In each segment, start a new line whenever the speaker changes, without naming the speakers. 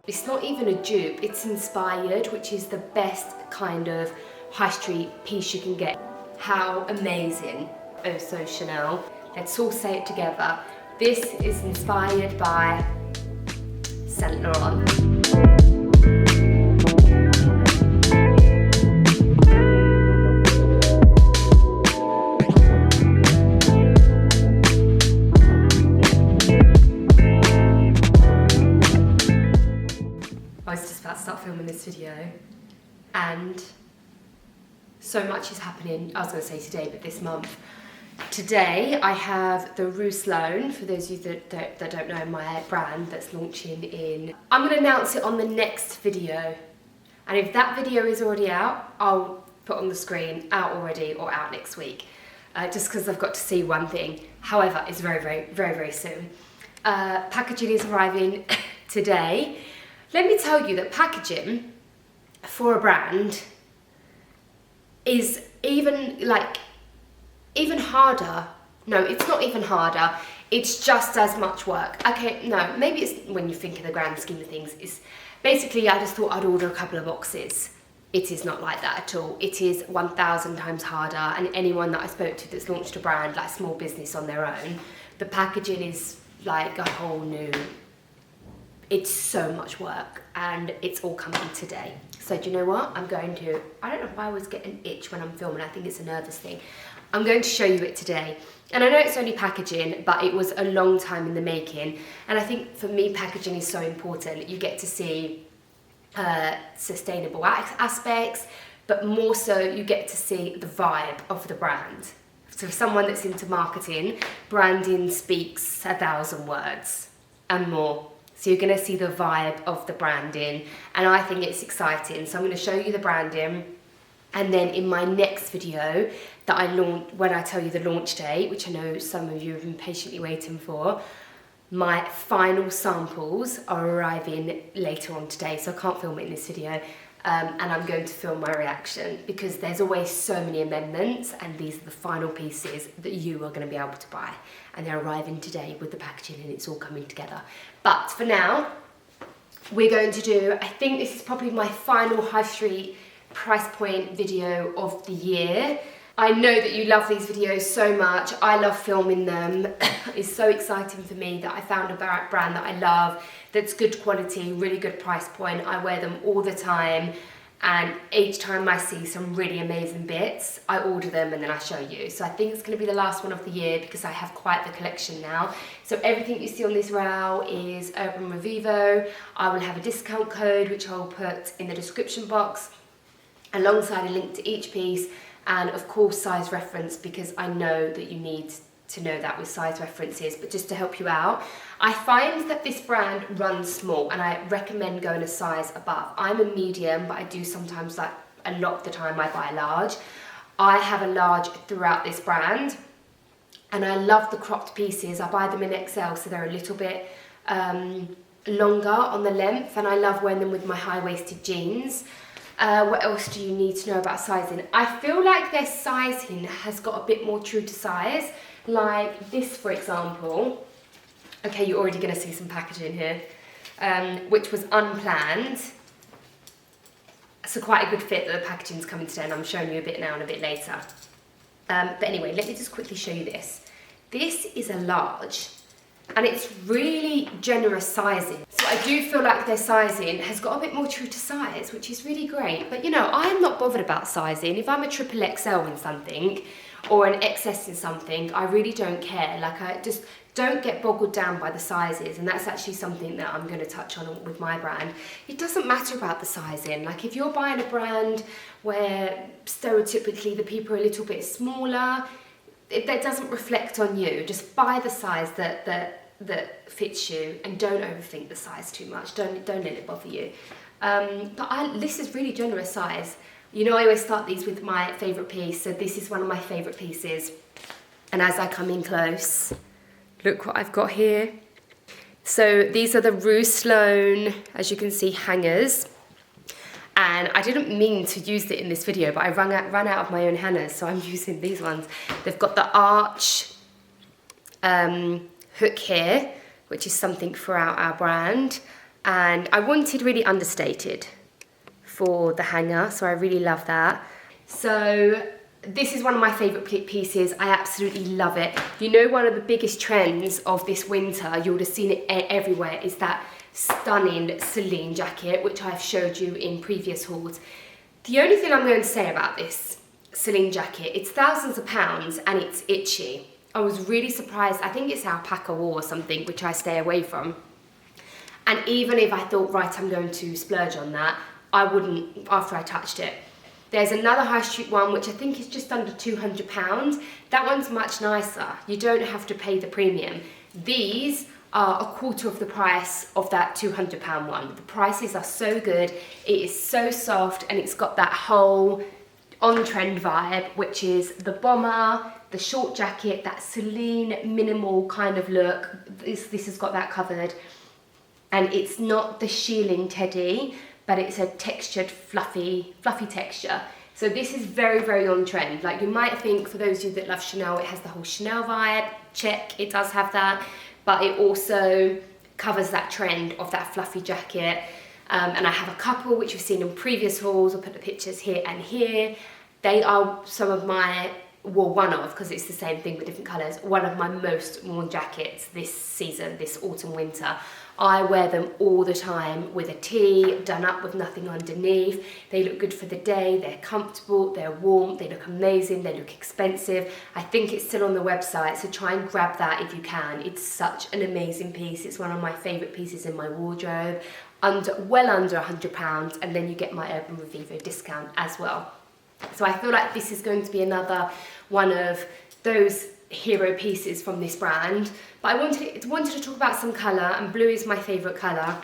It's not even a dupe, it's inspired, which is the best kind of high street piece you can get. How amazing. Oh, so Chanel. Let's all say it together. This is inspired by Saint Laurent. I was just about to start filming this video and so much is happening. I was going to say today, but this month. Today I have the Rue Sloane, for those of you that don't know my brand, that's launching in... I'm going to announce it on the next video, and if that video is already out, I'll put on the screen out already or out next week, just because I've got to see one thing. However, it's very soon. Packaging is arriving today. Let me tell you that packaging for a brand is even harder. No, it's not even harder. It's just as much work. Okay, no, maybe it's when you think of the grand scheme of things. It's basically, I just thought I'd order a couple of boxes. It is not like that at all. It is 1,000 times harder. And anyone that I spoke to that's launched a brand, like small business on their own, the packaging is like a whole new... It's so much work, and it's all coming today. So do you know what? I'm going to, I don't know if I always get an itch when I'm filming, I think it's a nervous thing. I'm going to show you it today. And I know it's only packaging, but it was a long time in the making. And I think for me, packaging is so important. You get to see sustainable aspects, but more so you get to see the vibe of the brand. So for someone that's into marketing, branding speaks 1,000 words and more. So you're going to see the vibe of the branding, and I think it's exciting. So I'm going to show you the branding, and then in my next video that I launch, when I tell you the launch date, which I know some of you have been patiently waiting for, my final samples are arriving later on today, so I can't film it in this video, and I'm going to film my reaction because there's always so many amendments, and these are the final pieces that you are going to be able to buy, and they're arriving today with the packaging, and it's all coming together. But for now, we're going to do, I think this is probably my final high street price point video of the year. I know that you love these videos so much. I love filming them. It's so exciting for me that I found a brand that I love, that's good quality, really good price point. I wear them all the time, and each time I see some really amazing bits, I order them and then I show you. So I think it's going to be the last one of the year because I have quite the collection now. So everything you see on this row is Urban Revivo. I will have a discount code which I'll put in the description box alongside a link to each piece, and of course size reference, because I know that you need to know that with size references. But just to help you out, I find that this brand runs small, and I recommend going a size above. I'm a medium, but I do sometimes, like a lot of the time, I buy a large. I have a large throughout this brand, and I love the cropped pieces. I buy them in XL, so they're a little bit longer on the length, and I love wearing them with my high-waisted jeans. What else do you need to know about sizing? I feel like their sizing has got a bit more true to size. Like this, for example. Okay, you're already going to see some packaging here, which was unplanned. So quite a good fit that the packaging's coming today, and I'm showing you a bit now and a bit later. But anyway, let me just quickly show you this. This is a large, and it's really generous sizing. So I do feel like their sizing has got a bit more true to size, which is really great. But you know, I'm not bothered about sizing. If I'm a XXL in something, or an XS in something, I really don't care. Like, I just don't get boggled down by the sizes, and that's actually something that I'm going to touch on with my brand. It doesn't matter about the sizing. Like, if you're buying a brand where stereotypically the people are a little bit smaller, that doesn't reflect on you. Just buy the size that fits you, and don't overthink the size too much. Don't let it bother you. This is really generous size. You know, I always start these with my favourite piece, so this is one of my favourite pieces. And as I come in close, look what I've got here. So these are the Rue Sloane, as you can see, hangers. And I didn't mean to use it in this video, but I ran out of my own hangers, so I'm using these ones. They've got the arch hook here, which is something throughout our brand. And I wanted really understated for the hanger, so I really love that. So this is one of my favourite pieces. I absolutely love it. You know, one of the biggest trends of this winter, you would have seen it everywhere, is that stunning Celine jacket, which I've showed you in previous hauls. The only thing I'm going to say about this Celine jacket, it's thousands of pounds and it's itchy. I was really surprised. I think it's alpaca wool or something, which I stay away from. And even if I thought, right, I'm going to splurge on that, I wouldn't after I touched it. There's another high street one, which I think is just under £200. That one's much nicer. You don't have to pay the premium. These are a quarter of the price of that £200 one. The prices are so good. It is so soft, and it's got that whole on-trend vibe, which is the bomber, the short jacket, that Celine minimal kind of look. This has got that covered. And it's not the shearling teddy, but it's a textured, fluffy texture. So this is very, very on trend. Like, you might think, for those of you that love Chanel, it has the whole Chanel vibe. Check, it does have that. But it also covers that trend of that fluffy jacket. And I have a couple which you've seen in previous hauls. I'll put the pictures here and here. They are some of my, well, one of, because it's the same thing with different colours, one of my most worn jackets this season, this autumn, winter. I wear them all the time with a tee, done up with nothing underneath. They look good for the day, they're comfortable, they're warm, they look amazing, they look expensive. I think it's still on the website, so try and grab that if you can. It's such an amazing piece. It's one of my favourite pieces in my wardrobe. Well under £100, and then you get my Urban Revivo discount as well. So I feel like this is going to be another one of those hero pieces from this brand. But I wanted to talk about some colour, and blue is my favourite colour.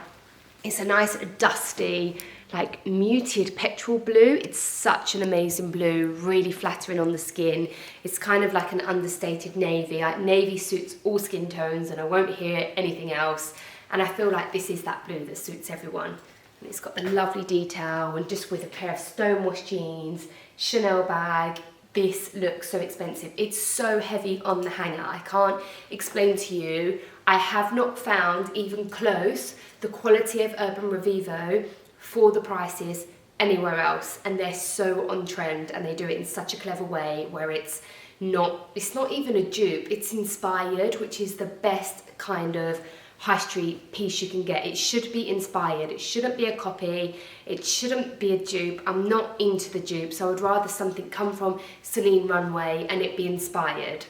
It's a nice dusty, like muted petrol blue. It's such an amazing blue, really flattering on the skin. It's kind of like an understated navy. Navy suits all skin tones, and I won't hear anything else. And I feel like this is that blue that suits everyone. And it's got the lovely detail, and just with a pair of stonewashed jeans, Chanel bag. This looks so expensive. It's so heavy on the hanger. I can't explain to you. I have not found even close the quality of Urban Revivo for the prices anywhere else. And they're so on trend, and they do it in such a clever way where it's not even a dupe. It's inspired, which is the best kind of high street piece you can get. It should be inspired. It shouldn't be a copy. It shouldn't be a dupe. I'm not into the dupe, so I would rather something come from Celine Runway and it be inspired.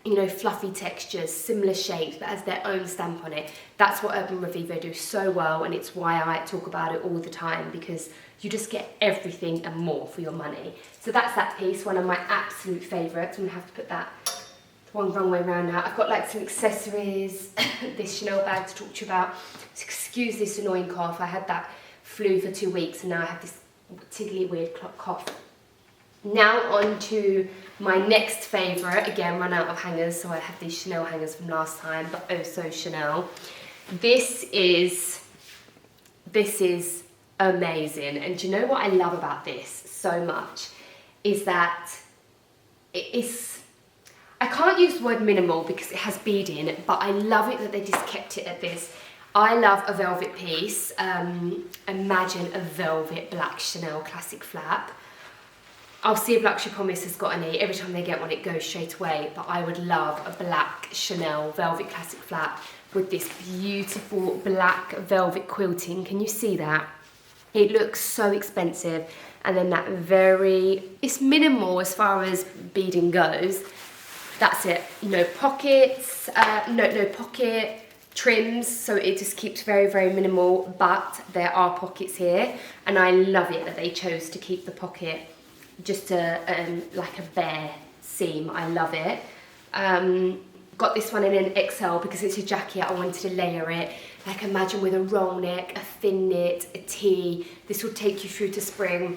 You know, fluffy textures, similar shapes, but has their own stamp on it. That's what Urban Revivo do so well, and it's why I talk about it all the time, because you just get everything and more for your money. So that's that piece, one of my absolute favourites. I'm gonna have to put that one wrong way around now. I've got like some accessories, this Chanel bag to talk to you about. So excuse this annoying cough. I had that flu for 2 weeks, and now I have this tiggly weird cough. Now on to my next favourite. Again, run out of hangers, so I have these Chanel hangers from last time, but oh so Chanel. This is amazing. And do you know what I love about this so much? Is that I can't use the word minimal because it has bead in it, but I love it that they just kept it at this. I love a velvet piece. Imagine a velvet black Chanel classic flap. I'll see if Luxury Promise has got any. Every time they get one, it goes straight away. But I would love a black Chanel velvet classic flap with this beautiful black velvet quilting. Can you see that? It looks so expensive. And then that it's minimal as far as beading goes. That's it. No pockets, no pocket trims, so it just keeps very, very minimal, but there are pockets here, and I love it that they chose to keep the pocket just like a bare seam. I love it. Got this one in an XL because it's a jacket. I wanted to layer it. Like, imagine with a roll neck, a thin knit, a tee. This will take you through to spring.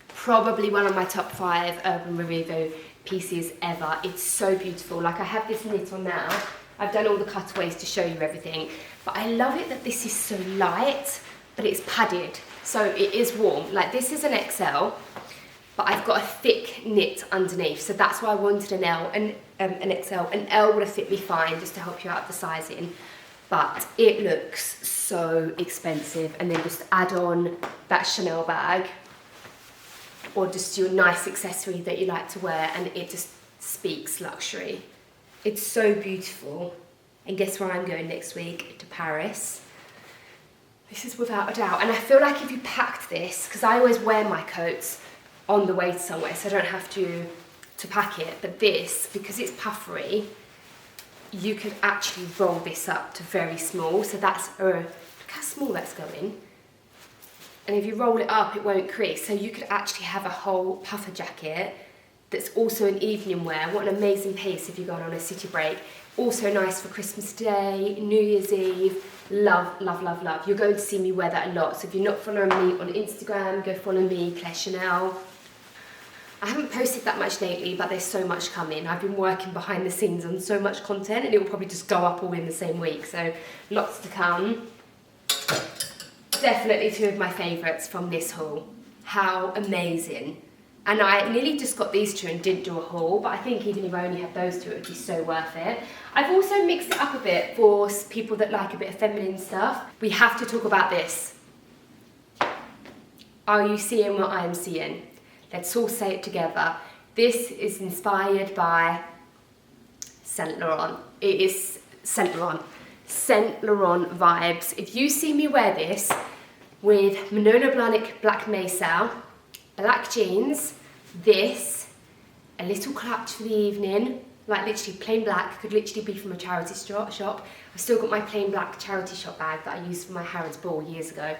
Probably one of my top 5 Urban Revivo pieces ever. It's so beautiful. Like, I have this knit on now. I've done all the cutaways to show you everything, but I love it that this is so light, but it's padded, so it is warm. Like, this is an XL, but I've got a thick knit underneath, so that's why I wanted an L and an XL. An L would have fit me fine, just to help you out with the sizing. but it looks so expensive. And then just add on that Chanel bag or just your nice accessory that you like to wear, and it just speaks luxury. It's so beautiful. And guess where I'm going next week? To Paris. This is without a doubt. And I feel like if you packed this, because I always wear my coats on the way to somewhere, so I don't have to pack it. But this, because it's puffery, you could actually roll this up to very small. So that's, look how small that's going. And if you roll it up, it won't crease. So you could actually have a whole puffer jacket that's also an evening wear. What an amazing piece if you're going on a city break. Also nice for Christmas Day, New Year's Eve. Love, love, love, love. You're going to see me wear that a lot. So if you're not following me on Instagram, go follow me, Claire Chanel. I haven't posted that much lately, but there's so much coming. I've been working behind the scenes on so much content, and it will probably just go up all in the same week. So lots to come. Definitely two of my favourites from this haul. How amazing. And I nearly just got these two and didn't do a haul, but I think even if I only had those two, it would be so worth it. I've also mixed it up a bit for people that like a bit of feminine stuff. We have to talk about this. Are you seeing what I am seeing? Let's all say it together. This is inspired by Saint Laurent. It is Saint Laurent. Saint Laurent vibes. If you see me wear this with Manolo Blahnik Black Mesa, black jeans, this, a little clutch for the evening, like literally plain black, could literally be from a charity shop. I've still got my plain black charity shop bag that I used for my Harrods ball years ago.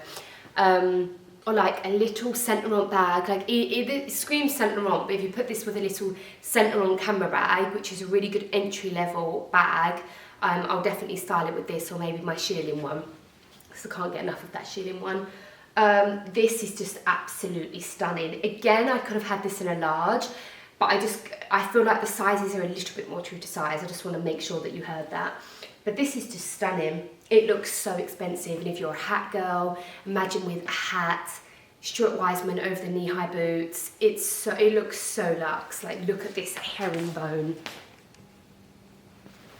Or like a little Saint Laurent bag, like it screams Saint Laurent, but if you put this with a little Saint Laurent camera bag, which is a really good entry level bag, I'll definitely style it with this, or maybe my shearling one, because I can't get enough of that shearling one. This is just absolutely stunning. Again, I could have had this in a large, but I feel like the sizes are a little bit more true to size. I just want to make sure that you heard that. But this is just stunning. It looks so expensive, and if you're a hat girl, imagine with a hat, Stuart Weitzman over the knee-high boots. It looks so luxe. Like, look at this herringbone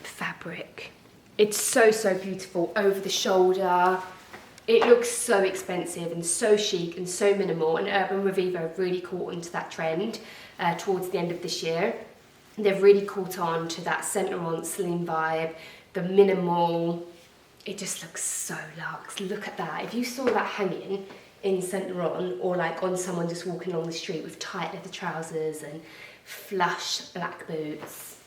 fabric. It's so, so beautiful. Over the shoulder. It looks so expensive and so chic and so minimal, and Urban Revivo really caught onto that trend towards the end of this year. They've really caught on to that Saint Laurent slim vibe, the minimal. It just looks so luxe. Look at that. If you saw that hanging in Saint Laurent, or like on someone just walking along the street with tight leather trousers and flush black boots,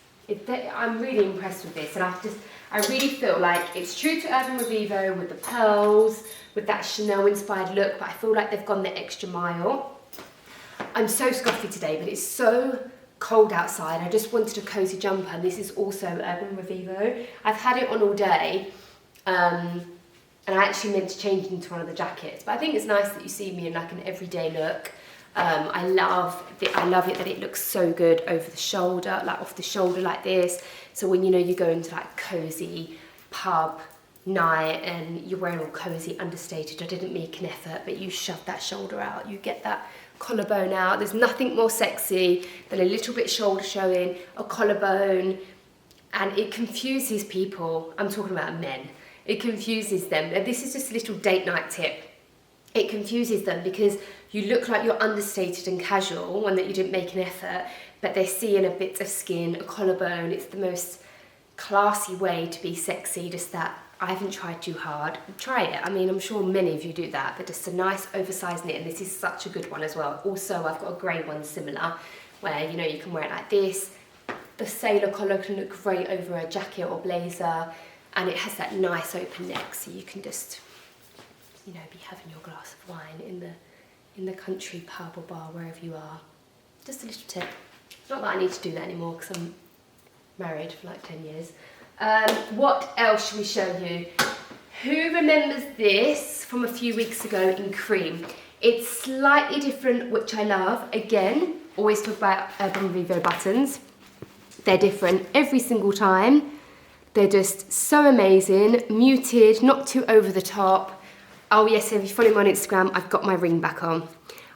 I'm really impressed with this. And I really feel like it's true to Urban Revivo with the pearls, with that Chanel inspired look, but I feel like they've gone the extra mile. I'm so scruffy today, but it's so cold outside. I just wanted a cozy jumper, and this is also Urban Revivo. I've had it on all day, and I actually meant to change into one of the jackets, but I think it's nice that you see me in like an everyday look. I love it that it looks so good over the shoulder, like off the shoulder like this. So when you go into like cozy pub night and you're wearing all cozy, understated, I didn't make an effort, but you shove that shoulder out, you get that collarbone out. There's nothing more sexy than a little bit shoulder showing, a collarbone, and it confuses people. I'm talking about men. It confuses them. And this is just a little date night tip. It confuses them because you look like you're understated and casual, and that you didn't make an effort, but they're seeing a bit of skin, a collarbone. It's the most classy way to be sexy, just that I haven't tried too hard. Try it. I mean, I'm sure many of you do that, but just a nice oversized knit, and this is such a good one as well. Also, I've got a grey one similar, where you can wear it like this. The sailor collar can look great over a jacket or blazer, and it has that nice open neck, so you can just be having your glass of wine in the country pub or bar, wherever you are. Just a little tip. Not that I need to do that anymore because I'm married for like 10 years. What else should we show you? Who remembers this from a few weeks ago in cream? It's slightly different, which I love. Again, always talk about Urban Revivo buttons. They're different every single time. They're just so amazing, muted, not too over the top. Oh yes, if you follow me on Instagram, I've got my ring back on.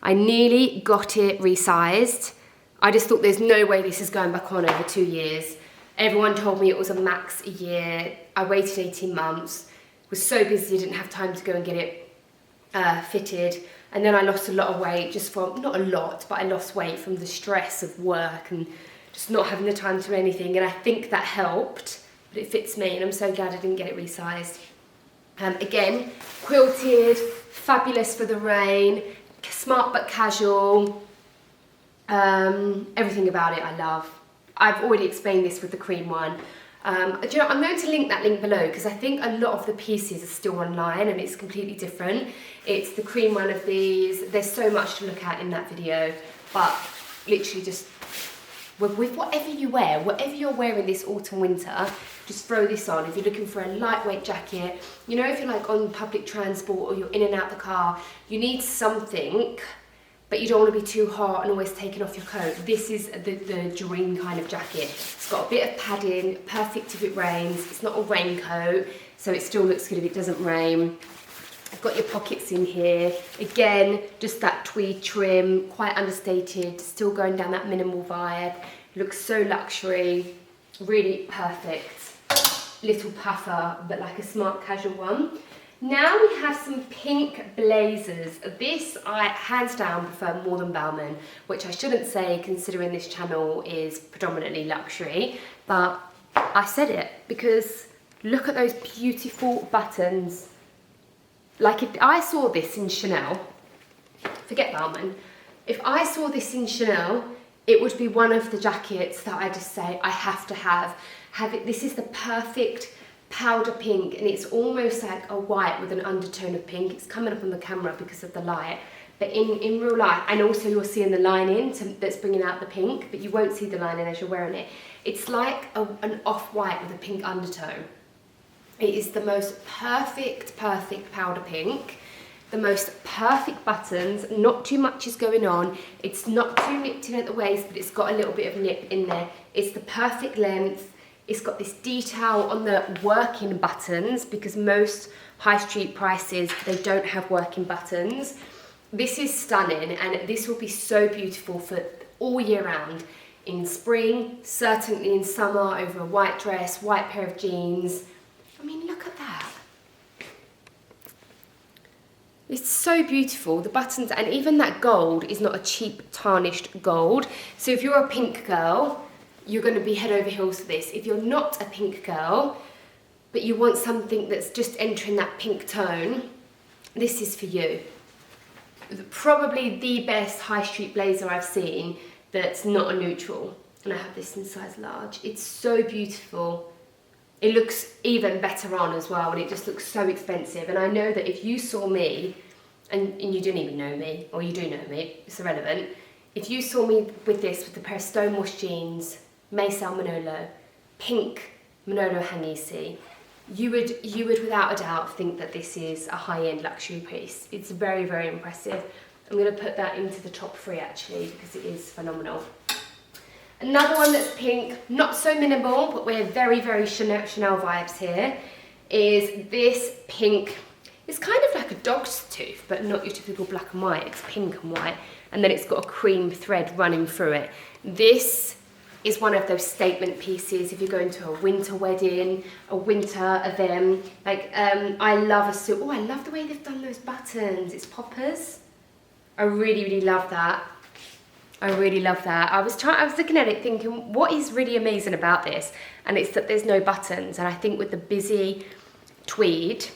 I nearly got it resized. I just thought there's no way this is going back on over 2 years. Everyone told me it was a max a year. I waited 18 months, was so busy, didn't have time to go and get it fitted. And then I lost a lot of weight just from, not a lot, but I lost weight from the stress of work and just not having the time to do anything. And I think that helped, but it fits me and I'm so glad I didn't get it resized. Again, quilted, fabulous for the rain, smart but casual. Everything about it I love. I've already explained this with the cream one. Do you know, I'm going to link that link below because I think a lot of the pieces are still online and it's completely different. It's the cream one of these. There's so much to look at in that video, but literally just with whatever you wear, whatever you're wearing this autumn winter, just throw this on. If you're looking for a lightweight jacket, you know, if you're like on public transport or you're in and out the car, you need something, but you don't want to be too hot and always taking off your coat. This is the dream kind of jacket. It's got a bit of padding, perfect if it rains. It's not a raincoat, so it still looks good if it doesn't rain. I've got your pockets in here. Again, just that tweed trim, quite understated, still going down that minimal vibe. Looks so luxury, really perfect. Little puffer, but like a smart casual one. Now we have some pink blazers. This I hands down prefer more than Bauman, which I shouldn't say considering this channel is predominantly luxury, but I said it because look at those beautiful buttons. Like if I saw this in Chanel, forget Bauman, if I saw this in Chanel, it would be one of the jackets that I just say I have to have it. This is the perfect powder pink and it's almost like a white with an undertone of pink. It's coming up on the camera because of the light, but in real life, and also you're seeing the lining that's bringing out the pink, but you won't see the lining as you're wearing it. It's like an off-white with a pink undertone. It is the most perfect powder pink, the most perfect buttons, not too much is going on. It's not too nipped in at the waist, but it's got a little bit of nip in there. It's the perfect length. It's got this detail on the working buttons because most high street prices, they don't have working buttons. This is stunning and this will be so beautiful for all year round. In spring, certainly in summer, over a white dress, white pair of jeans. I mean, look at that. It's so beautiful, the buttons, and even that gold is not a cheap tarnished gold. So if you're a pink girl, you're going to be head over heels for this. If you're not a pink girl, but you want something that's just entering that pink tone, this is for you. Probably the best high street blazer I've seen that's not a neutral. And I have this in size large. It's so beautiful. It looks even better on as well, and it just looks so expensive. And I know that if you saw me, and you didn't even know me, or you do know me, it's irrelevant. If you saw me with this, with a pair of stonewashed jeans, Maysal Manolo, pink Manolo Hangisi, you would without a doubt think that this is a high-end luxury piece. It's very, very impressive. I'm going to put that into the top 3 actually because it is phenomenal. Another one that's pink, not so minimal, but we're very, very Chanel vibes here, is this pink. It's kind of like a dog's tooth, but not your typical black and white. It's pink and white, and then it's got a cream thread running through it. This is one of those statement pieces if you're going to a winter wedding, a winter event. Like, I love a suit. Oh, I love the way they've done those buttons. It's poppers. I really, really love that. I really love that. I was looking at it thinking, what is really amazing about this? And it's that there's no buttons. And I think with the busy tweed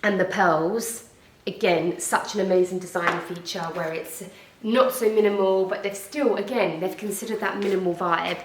and the pearls, again, such an amazing design feature where it's not so minimal, but they've still, again, they've considered that minimal vibe.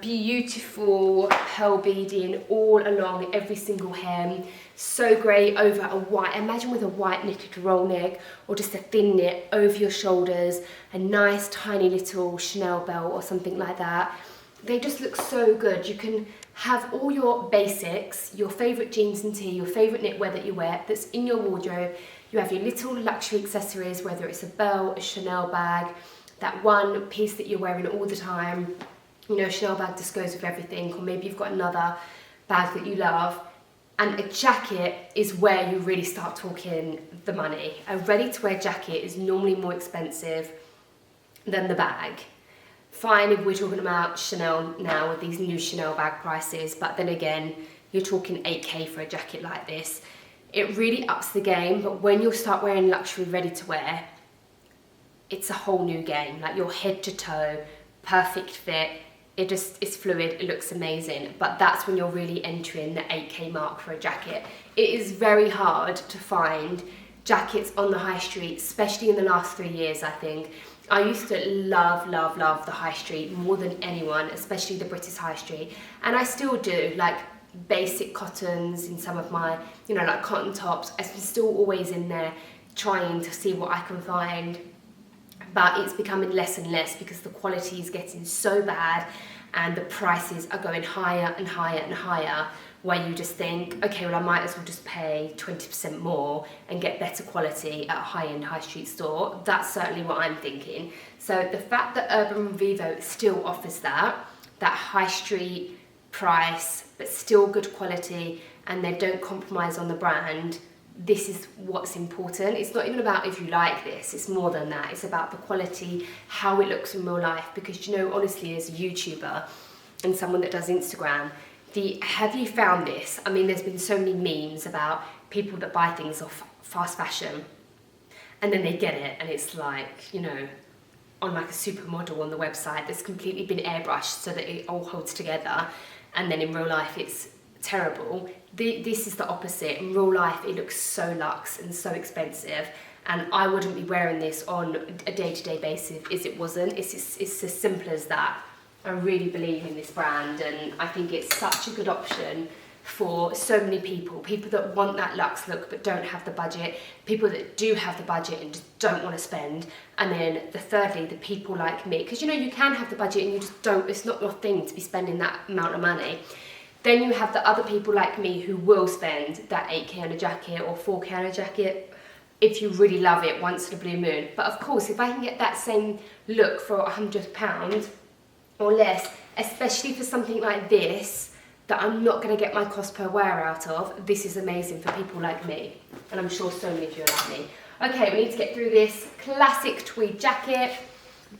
Beautiful pearl beading all along every single hem. So great over a white, imagine with a white knitted roll neck or just a thin knit over your shoulders, a nice tiny little Chanel belt or something like that. They just look so good. You can have all your basics, your favourite jeans and tee, your favourite knitwear that you wear that's in your wardrobe. You have your little luxury accessories, whether it's a belt, a Chanel bag, that one piece that you're wearing all the time. You know, a Chanel bag just goes with everything, or maybe you've got another bag that you love. And a jacket is where you really start talking the money. A ready-to-wear jacket is normally more expensive than the bag. Fine if we're talking about Chanel now with these new Chanel bag prices, but then again, you're talking 8K for a jacket like this. It really ups the game, but when you start wearing luxury ready to wear, it's a whole new game. Like your head to toe, perfect fit, it's fluid, it looks amazing, but that's when you're really entering the 8K mark for a jacket. It is very hard to find jackets on the high street, especially in the last 3 years, I think. I used to love the high street more than anyone, especially the British high street, and I still do, like basic cottons in some of my, you know, like cotton tops. I'm still always in there trying to see what I can find, but it's becoming less and less because the quality is getting so bad and the prices are going higher and higher and higher, where you just think, okay, well I might as well just pay 20% more and get better quality at a high-end high street store. That's certainly what I'm thinking. So the fact that Urban Revivo still offers that high street price, but still good quality, and they don't compromise on the brand, this is what's important. It's not even about if you like this, it's more than that. It's about the quality, how it looks in real life, because, you know, honestly, as a YouTuber and someone that does Instagram, have you found this? I mean, there's been so many memes about people that buy things off fast fashion and then they get it and it's like, you know, on like a supermodel on the website that's completely been airbrushed so that it all holds together, and then in real life it's terrible. This is the opposite. In real life it looks so luxe and so expensive, and I wouldn't be wearing this on a day-to-day basis if it wasn't. It's as simple as that. I really believe in this brand, and I think it's such a good option for so many people that want that luxe look but don't have the budget, people that do have the budget and just don't want to spend, and then thirdly, the people like me, because, you know, you can have the budget and you just don't, it's not your thing to be spending that amount of money. Then you have the other people like me who will spend that 8K on a jacket or 4K on a jacket if you really love it once in a blue moon. But of course, if I can get that same look for £100 or less, especially for something like this that I'm not going to get my cost per wear out of, this is amazing for people like me, and I'm sure so many of you are like me. Okay, we need to get through this classic tweed jacket,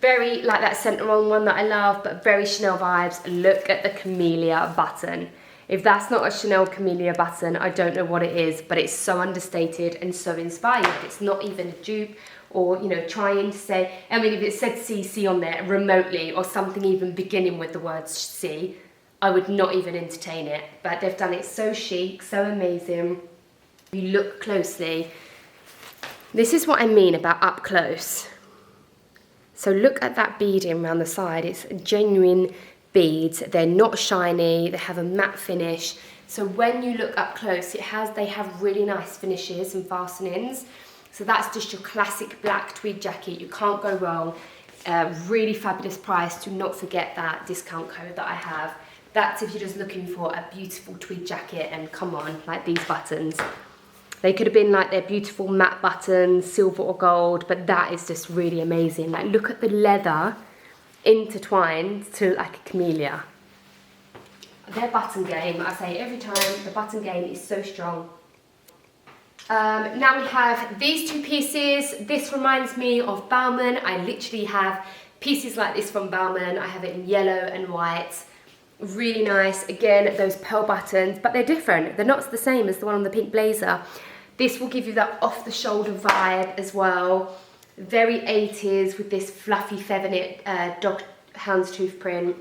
very like that centre on one that I love, but very Chanel vibes. Look at the camellia button. If that's not a Chanel camellia button, I don't know what it is, but it's so understated and so inspired. It's not even a dupe or, you know, trying to say, I mean, if it said CC on there remotely or something even beginning with the word C, I would not even entertain it, but they've done it so chic, so amazing. If you look closely, this is what I mean about up close. So look at that beading around the side. It's genuine beads. They're not shiny. They have a matte finish. So when you look up close, they have really nice finishes and fastenings. So that's just your classic black tweed jacket. You can't go wrong. Really fabulous price. Do not forget that discount code that I have. That's if you're just looking for a beautiful tweed jacket, and come on, like these buttons. They could have been like their beautiful matte buttons, silver or gold, but that is just really amazing. Like, look at the leather intertwined to like a camellia. Their button game, I say every time, the button game is so strong. Now we have these two pieces. This reminds me of Bauman. I literally have pieces like this from Bauman. I have it in yellow and white. Really nice. Again, those pearl buttons, but they're different. They're not the same as the one on the pink blazer. This will give you that off-the-shoulder vibe as well. Very 80s with this fluffy feather dog houndstooth print.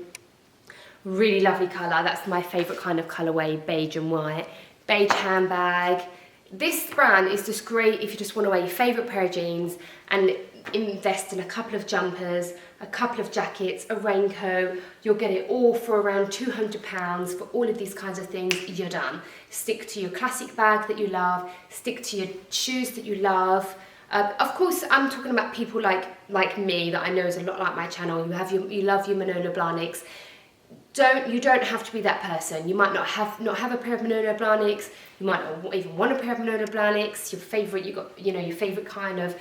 Really lovely colour. That's my favourite kind of colourway, beige and white. Beige handbag. This brand is just great if you just want to wear your favourite pair of jeans and invest in a couple of jumpers, a couple of jackets, a raincoat. You'll get it all for around £200 for all of these kinds of things. You're done. Stick to your classic bag that you love. Stick to your shoes that you love. Of course, I'm talking about people like me that I know is a lot like my channel. You love your Manolo Blahniks. You don't have to be that person. You might not have a pair of Manolo Blahniks. You might not even want a pair of Manolo Blahniks. Your favourite, your favourite kind of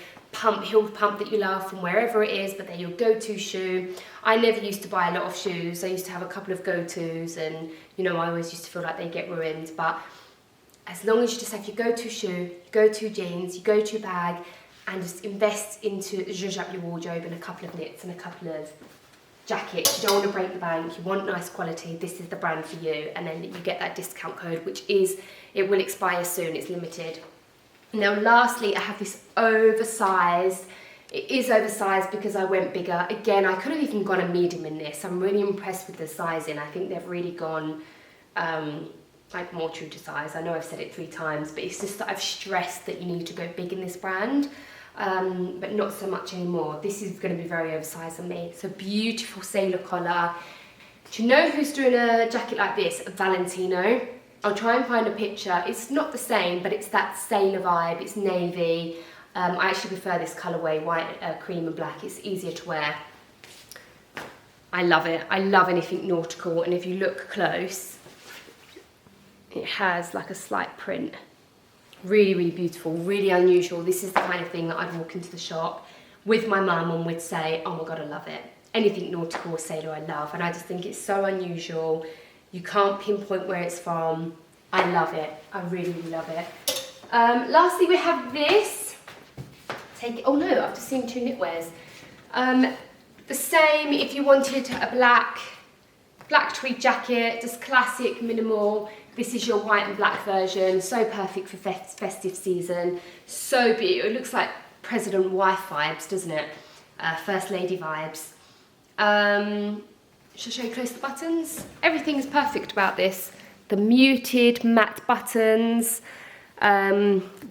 heeled pump that you love from wherever it is, but they're your go-to shoe. I never used to buy a lot of shoes. I used to have a couple of go-tos, and I always used to feel like they get ruined. But as long as you just have your go-to shoe, your go-to jeans, your go-to bag, and just invest into zhuzh up your wardrobe and a couple of knits and a couple of jackets, you don't want to break the bank, you want nice quality, this is the brand for you. And then you get that discount code, which is, it will expire soon, it's limited. Now lastly, I have this oversized. It is oversized because I went bigger. Again, I could have even gone a medium in this. I'm really impressed with the sizing. I think they've really gone like more true to size. I know I've said it 3 times, but it's just that I've stressed that you need to go big in this brand, but not so much anymore. This is going to be very oversized on me. So beautiful sailor collar. Do you know who's doing a jacket like this? Valentino. I'll try and find a picture. It's not the same, but it's that sailor vibe. It's navy. I actually prefer this colourway, white, cream and black. It's easier to wear. I love it. I love anything nautical, and if you look close, it has like a slight print. Really, really beautiful, really unusual. This is the kind of thing that I'd walk into the shop with my mum and would say, oh my God, I love it. Anything nautical or sailor I love, and I just think it's so unusual. You can't pinpoint where it's from. I love it. I really, really love it. Lastly, we have this. Oh no, I've just seen 2 knitwears. The same if you wanted a black tweed jacket, just classic, minimal. This is your white and black version, so perfect for festive season. So beautiful. It looks like President Wife vibes, doesn't it? First Lady vibes. Shall I show you close the buttons? Everything is perfect about this. The muted matte buttons,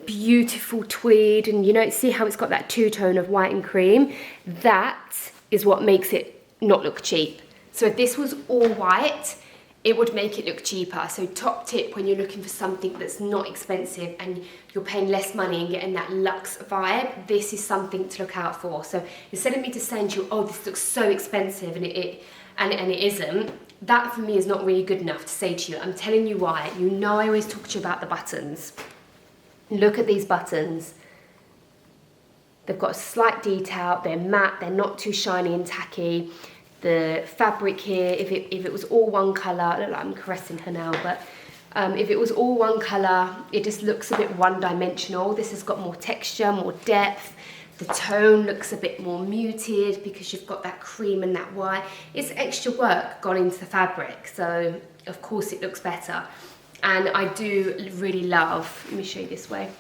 beautiful tweed, and you know, see how it's got that 2-tone of white and cream? That is what makes it not look cheap. So if this was all white, it would make it look cheaper. So top tip when you're looking for something that's not expensive and you're paying less money and getting that luxe vibe, this is something to look out for. So instead of me just saying to you, oh, this looks so expensive and it isn't, that for me is not really good enough to say to you. I'm telling you why. You know I always talk to you about the buttons. Look at these buttons. They've got a slight detail, they're matte, they're not too shiny and tacky. The fabric here, if it was all one colour, I look like I'm caressing her now, but if it was all one colour, it just looks a bit one-dimensional. This has got more texture, more depth. The tone looks a bit more muted because you've got that cream and that white. It's extra work gone into the fabric, so of course it looks better. And I do really love, let me show you this way,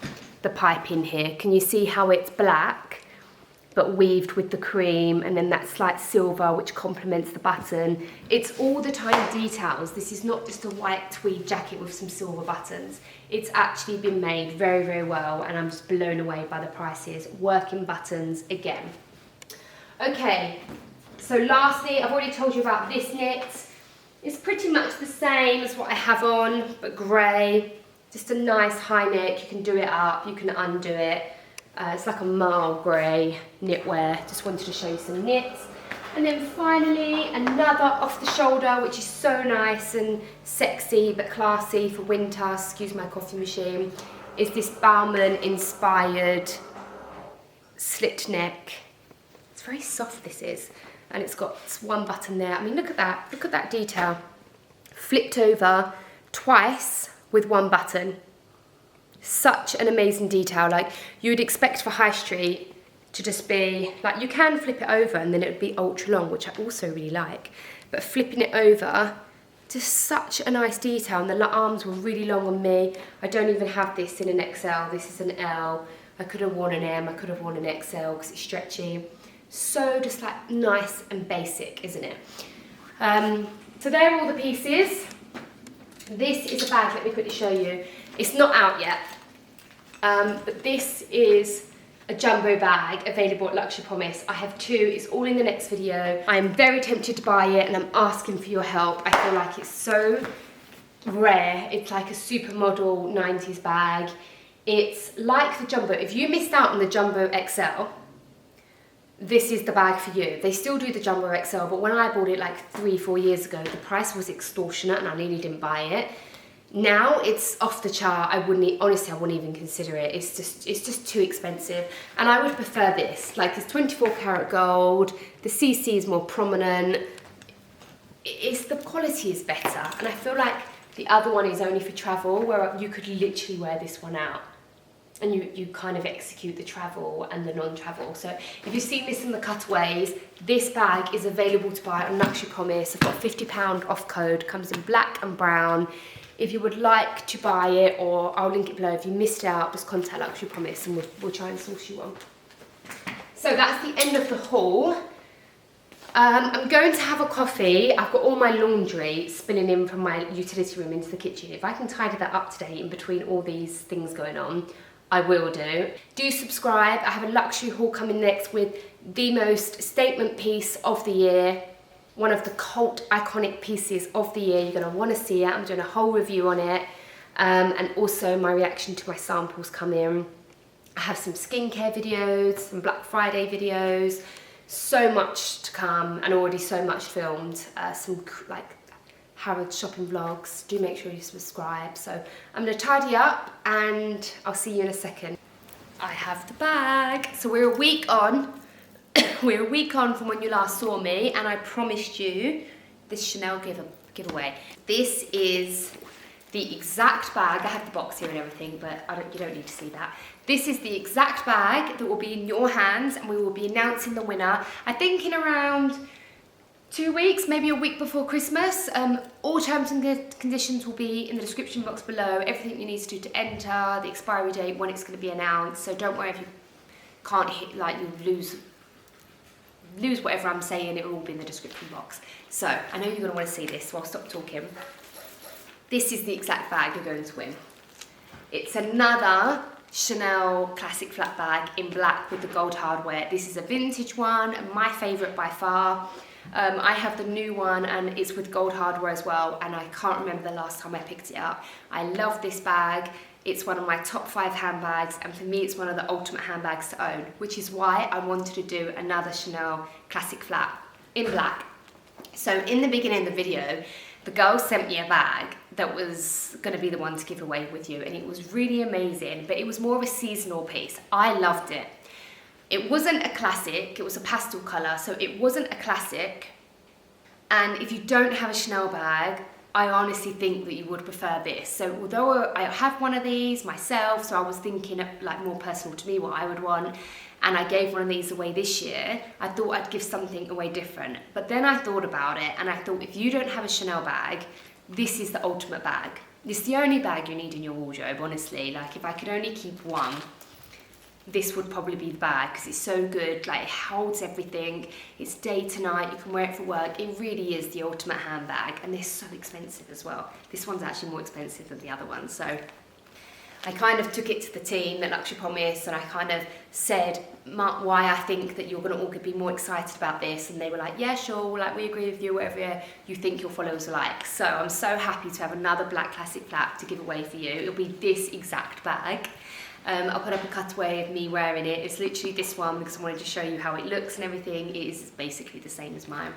the piping here. Can you see how it's black but weaved with the cream, and then that slight silver which complements the button? It's all the tiny details. This is not just a white tweed jacket with some silver buttons. It's actually been made very, very well, and I'm just blown away by the prices. Working buttons again. Okay, so lastly, I've already told you about this knit. It's pretty much the same as what I have on, but grey. Just a nice high neck. You can do it up, you can undo it. It's like a marl grey knitwear. Just wanted to show you some knits. And then finally, another off the shoulder, which is so nice and sexy but classy for winter, excuse my coffee machine, is this Bauman inspired slit neck. It's very soft, this is. And it's got one button there. I mean, look at that detail. Flipped over twice with one button. Such an amazing detail. Like, you would expect for high street to just be like, you can flip it over and then it would be ultra long, which I also really like, but flipping it over, just such a nice detail. And the arms were really long on me. I don't even have this in an XL. This is an L. I could have worn an M, I could have worn an XL because it's stretchy. So just like nice and basic, isn't it? So there are all the pieces. This is a bag, let me quickly show you. It's not out yet, but this is a jumbo bag available at Luxury Promise. I have 2, it's all in the next video. I am very tempted to buy it and I'm asking for your help. I feel like it's so rare. It's like a supermodel 90s bag. It's like the jumbo. If you missed out on the jumbo XL, this is the bag for you. They still do the jumbo XL, but when I bought it like 3-4 years ago, the price was extortionate and I nearly didn't buy it. Now it's off the chart. Honestly, I wouldn't even consider it. It's just too expensive. And I would prefer this. Like, it's 24 karat gold. The CC is more prominent. The quality is better. And I feel like the other one is only for travel, where you could literally wear this one out. and you kind of execute the travel and the non-travel. So if you've seen this in the cutaways, this bag is available to buy on Luxury Promise. I've got a £50 off code, comes in black and brown. If you would like to buy it, or I'll link it below, if you missed out, just contact Luxury Promise and we'll try and source you one. So that's the end of the haul. I'm going to have a coffee. I've got all my laundry spilling in from my utility room into the kitchen. If I can tidy that up today in between all these things going on, I will do. Do subscribe. I have a luxury haul coming next with the most statement piece of the year, one of the cult iconic pieces of the year. You're going to want to see it. I'm doing a whole review on it, and also my reaction to my samples come in. I have some skincare videos, some Black Friday videos, so much to come, and already so much filmed. Some like Harrods shopping vlogs. Do make sure you subscribe. So I'm going to tidy up and I'll see you in a second. I have the bag. So we're a week on. We're a week on from when you last saw me, and I promised you this Chanel giveaway. This is the exact bag. I have the box here and everything, but you don't need to see that. This is the exact bag that will be in your hands, and we will be announcing the winner, I think in around 2 weeks, maybe a week before Christmas. All terms and conditions will be in the description box below. Everything you need to do to enter, the expiry date, when it's going to be announced. So don't worry if you can't hit, like you lose whatever I'm saying, it will all be in the description box. So I know you're going to want to see this, so I'll stop talking. This is the exact bag you're going to win. It's another Chanel classic flat bag in black with the gold hardware. This is a vintage one, my favourite by far. I have the new one and it's with gold hardware as well, and I can't remember the last time I picked it up. I love this bag. It's one of my top 5 handbags, and for me it's one of the ultimate handbags to own, which is why I wanted to do another Chanel classic flat in black. So in the beginning of the video, the girl sent me a bag that was going to be the one to give away with you, and it was really amazing, but it was more of a seasonal piece. I loved it. It wasn't a classic, it was a pastel colour, so it wasn't a classic. And if you don't have a Chanel bag, I honestly think that you would prefer this. So although I have one of these myself, so I was thinking of, like, more personal to me what I would want, and I gave one of these away this year, I thought I'd give something away different. But then I thought about it, and I thought if you don't have a Chanel bag, this is the ultimate bag. It's the only bag you need in your wardrobe, honestly. Like, if I could only keep one, this would probably be the bag, because it's so good. Like, it holds everything, it's day to night, you can wear it for work. It really is the ultimate handbag, and they're so expensive as well. This one's actually more expensive than the other one. So I kind of took it to the team at Luxury Promise, and I kind of said why I think that you're going to all be more excited about this, and they were like, yeah, sure, like, we agree with you, whatever you think your followers are like. So I'm so happy to have another black classic flat to give away for you. It'll be this exact bag. I'll put up a cutaway of me wearing it. It's literally this one because I wanted to show you how it looks and everything. It is basically the same as mine.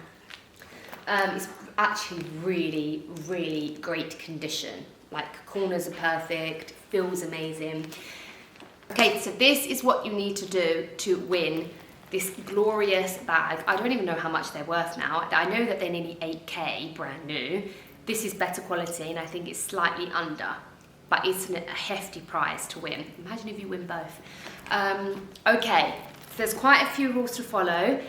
It's actually really, really great condition. Like, corners are perfect, feels amazing. Okay, so this is what you need to do to win this glorious bag. I don't even know how much they're worth now. I know that they're nearly 8K brand new. This is better quality, and I think it's slightly under, but it's a hefty prize to win. Imagine if you win both. Okay, so there's quite a few rules to follow,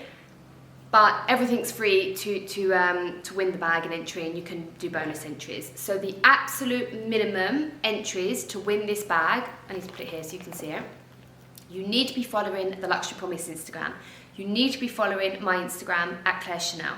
but everything's free to win the bag and entry, and you can do bonus entries. So the absolute minimum entries to win this bag, I need to put it here so you can see it. You need to be following the Luxury Promise Instagram. You need to be following my Instagram at Claire Chanel.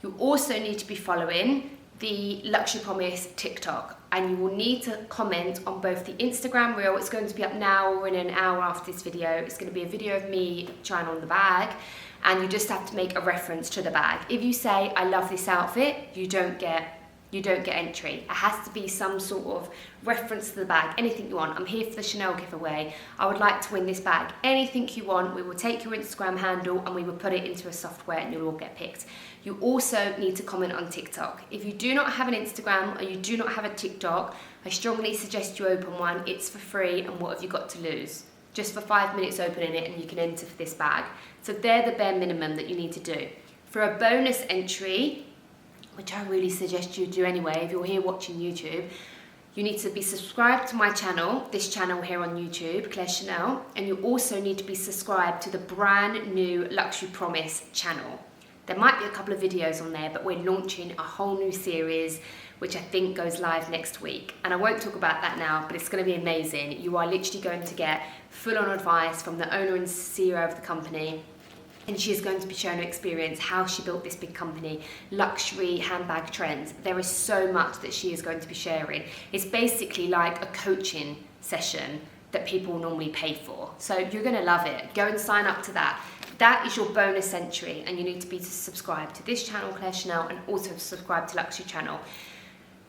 You also need to be following the Luxury Promise TikTok, and you will need to comment on both the Instagram reel. It's going to be up now or in an hour after this video. It's going to be a video of me trying on the bag, and you just have to make a reference to the bag. If you say, I love this outfit, you don't get entry. It has to be some sort of reference to the bag, anything you want. I'm here for the Chanel giveaway. I would like to win this bag. Anything you want, we will take your Instagram handle and we will put it into a software and you'll all get picked. You also need to comment on TikTok. If you do not have an Instagram or you do not have a TikTok, I strongly suggest you open one. It's for free, and what have you got to lose? Just for 5 minutes opening it and you can enter for this bag. So they're the bare minimum that you need to do. For a bonus entry, which I really suggest you do anyway, if you're here watching YouTube, you need to be subscribed to my channel, this channel here on YouTube, Claire Chanel, and you also need to be subscribed to the brand new Luxury Promise channel. There might be a couple of videos on there, but we're launching a whole new series, which I think goes live next week. And I won't talk about that now, but it's going to be amazing. You are literally going to get full-on advice from the owner and CEO of the company. And she's going to be sharing her experience, how she built this big company, luxury handbag trends. There is so much that she is going to be sharing. It's basically like a coaching session that people normally pay for. So you're going to love it. Go and sign up to that. That is your bonus entry, and you need to be subscribed to this channel, Claire Chanel, and also subscribe to Luxury Channel.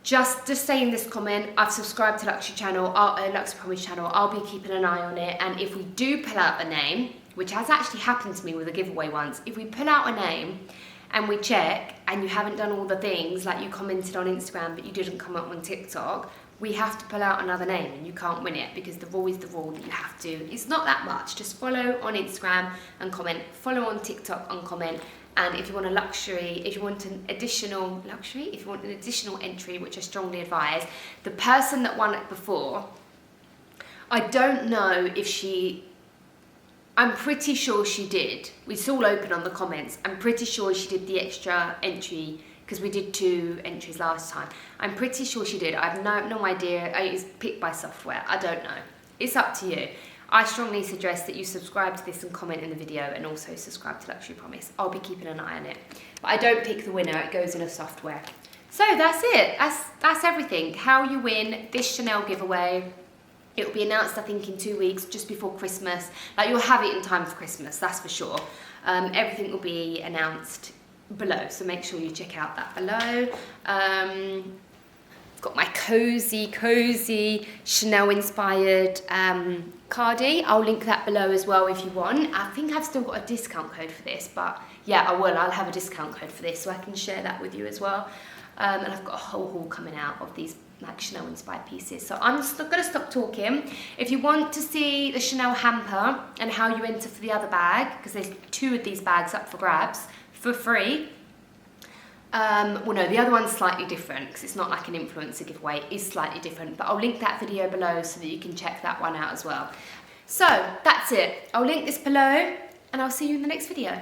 Just say in this comment, I've subscribed to Luxury Channel, Luxury Promise channel. I'll be keeping an eye on it. And if we do pull out a name, which has actually happened to me with a giveaway once, if we pull out a name and we check and you haven't done all the things, like you commented on Instagram but you didn't comment on TikTok, we have to pull out another name and you can't win it, because the rule is the rule that you have to. It's not that much. Just follow on Instagram and comment, follow on TikTok and comment. And if you want a luxury, if you want an additional luxury, if you want an additional entry, which I strongly advise, the person that won it before, I don't know if I'm pretty sure she did. It's all open on the comments. I'm pretty sure she did the extra entry, because we did 2 entries last time. I'm pretty sure she did. I have no idea. It's picked by software. I don't know. It's up to you. I strongly suggest that you subscribe to this and comment in the video, and also subscribe to Luxury Promise. I'll be keeping an eye on it. But I don't pick the winner. It goes in a software. So that's it. That's everything. How you win this Chanel giveaway. It will be announced, I think, in 2 weeks, just before Christmas. Like, you'll have it in time for Christmas, that's for sure. Everything will be announced below, so make sure you check out that below. Got my cozy Chanel-inspired cardie. I'll link that below as well if you want. I think I've still got a discount code for this, but yeah, I will. I'll have a discount code for this, so I can share that with you as well. And I've got a whole haul coming out of these like Chanel inspired pieces. So I'm just gonna stop talking. If you want to see the Chanel hamper and how you enter for the other bag, because there's 2 of these bags up for grabs for free. Well, no, the other one's slightly different because it's not like an influencer giveaway. It is slightly different, but I'll link that video below so that you can check that one out as well. So that's it. I'll link this below, and I'll see you in the next video.